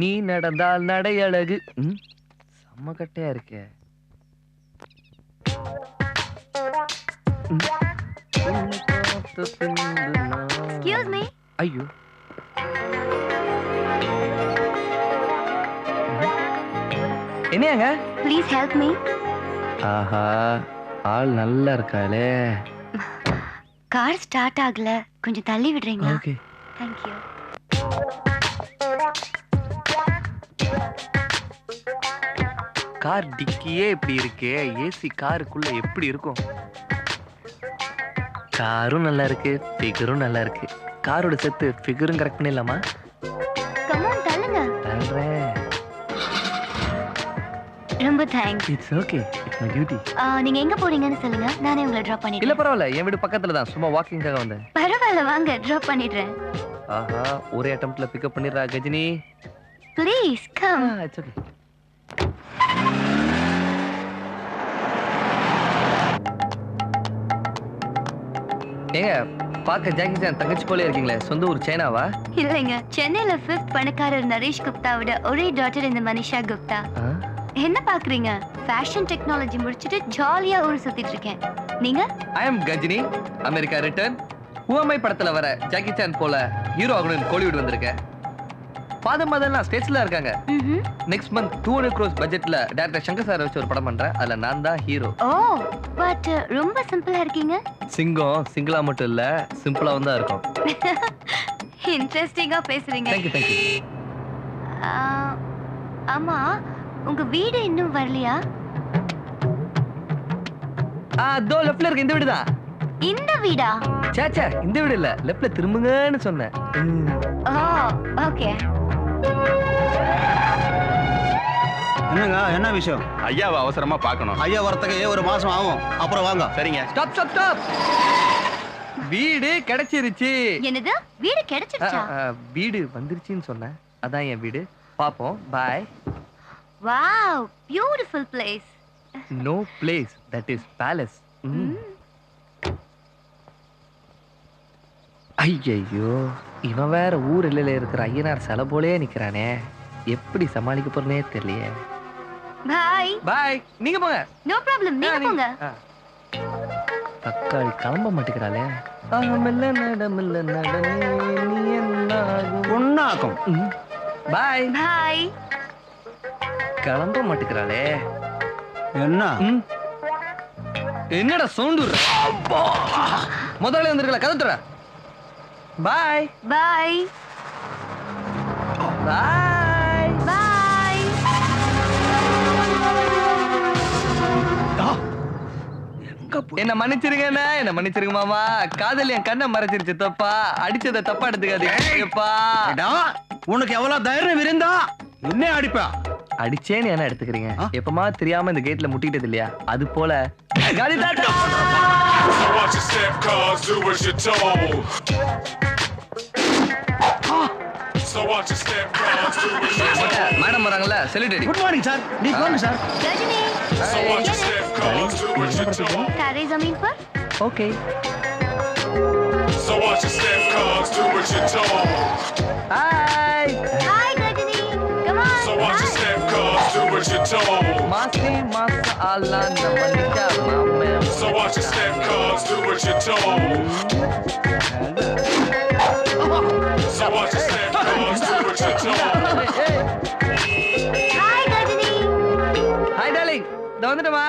நீ நடந்தால் நடை அழகு. செம்ம கட்டையா இருக்கே. Excuse me. ஐயோ. என்னங்க? Please help me. ஆஹா, ஆள் நல்லா இருக்காளே. கார் ஸ்டார்ட் ஆகல, கொஞ்சம் தள்ளி விடுறீங்களா? ஓகே. Thank you. கார் டிக்கியே இப்படி இருக்கே, ஏசி காருக்குள்ள எப்படி இருக்கும்? காரும் நல்லா இருக்கு, ஃபிகரும் நல்லா இருக்கு. காரோட செத்து ஃபிகரும் கரெக்ட் பண்ணிடலாமா? Come on, தள்ளுங்க. தள்ளுறேன். ரொம்ப thanks. It's okay, it's my duty. நீங்க எங்க போறீங்கன்னு சொல்லுங்க, நானே உங்களை டிராப் இல்ல பண்ணிடுறேன். பரவாயில்ல, என் வீடு பக்கத்துல தான், சும்மா வாக்கிங்காக வந்தேன். பரவாயில்ல, வாங்க டிராப் பண்ணிடுறேன். ஆஹா, ஒரே அட்டெம்ப்ட்ல பிக்கப் பண்ணிடுறா Ghajini. Please come. It's okay. ஏங்க, பாக்க ஜாக்கி சான் தங்கச்சி போல இருக்கீங்களே, சொந்த ஊர் சைனாவா? இல்லைங்க, சென்னையில 5th பணக்காரர் நரேஷ் குப்தாவோட ஒரே டாட்டர் இந்த மனிஷா குப்தா. என்ன பாக்குறீங்க? ஃபேஷன் டெக்னாலஜி முடிச்சிட்டு ஜாலியா ஊர் சுத்திட்டு இருக்கேன். நீங்க? ஐ அம் கஜினி, அமெரிக்கா ரிட்டர்ன். ஹூஎம்ஐ படத்துல வர ஜாக்கி சான் போல ஹீரோ ஆகணும்னு கோலிவுட் வந்திருக்கேன். ஃபாதர் மதர்லாம் ஸ்டேட்ஸ்ல இருக்காங்க. நெக்ஸ்ட் மந்த் 200 crores பட்ஜெட்ல டைரக்டர் சங்கர் சார் வச்சு ஒரு படம் பண்றேன். அதுல நான் தான் ஹீரோ. ஓ, பட் ரொம்ப சிம்பிளா இருக்கீங்க. சிங்கம் சிங்கிளா மட்டும் இல்ல, சிம்பிளாவும் தான் இருக்கும். இன்ட்ரெஸ்டிங்கா பேசுறீங்க. Thank you thank you. ஆமா, உங்க வீடு இன்னும் வரலையா? அதோ லெஃப்ட்ல இருக்கு, இந்த வீடு தான். இந்த வீடா? சாச்சா, இந்த வீடு இல்ல, லெஃப்ட்ல திரும்புங்கன்னு சொன்னேன். ஓ, ஓகே. என்னங்க, என்ன விஷயம்? ஐயாவை அவசரமா பார்க்கணும். ஐயா வரத்துக்கு ஒரு மாசம் ஆகும், அப்புறம் வாங்க. சரிங்க. Stop stop stop. வீடு கிடைச்சிருச்சு. என்னது? வீடு கிடைச்சிருச்சா? வீடு வந்துருச்சுன்னு சொன்னேன், அதான் என் வீடு. பாப்போம், bye. Wow, beautiful place. No place, that is palace. ஐயையோ, இவன் வேற ஊர் எல்லையில இருக்கிற ஐயனார் சிலை போலே நிக்கிறானே, எப்படி சமாளிக்க போறனே தெரியலையே. பை பை, நீங்க போங்க. நோ ப்ராப்ளம், நீங்க போங்க. தக்காளி கிளம்ப மாட்டேங்கிறாளே. ஆமல்ல நடமல்ல நடனே நீ என்னாகும் ஒண்ணாக்கும். By by. கிளம்ப மாட்டேங்கிறாளே. என்ன என்னடா சவுண்ட்? முதல்ல வந்துருக்கல, கதத்துற. Bye bye bye bye. என்ன மன்னிச்சிருங்கண்ணா, என்ன மன்னிச்சிருங்க மாமா. காதல் என் கண்ணை மறைச்சிருச்சு, தப்பா அடிச்சத தப்பா எடுத்துக்காதீங்கப்பா. உனக்கு எவ்வளவு தைரியம் இருந்தா என்ன அடிப்பா? அடிச்சேன்னு என்ன எடுத்துக்கிறீங்க? எப்பமா தெரியாம இந்த கேட்ல முட்டிக்கிட்டது இல்லையா, அது போல. மேடம் வராங்கல்ல, செலிபிரிட்டி. Good morning sir. நீ வாங்க சார். ரஜினி, तारे जमीन पर. Okay. So watch your step, cuz do what you're told. Hi. Hi Rajini, come on. So watch your step, cuz do what you're told. Masti masa Allah namanika mama. So watch your step, cuz do what you're told. So watch your step, cuz do what you're told. Hi Rajini. Hi darling. Da வந்துட்டமா.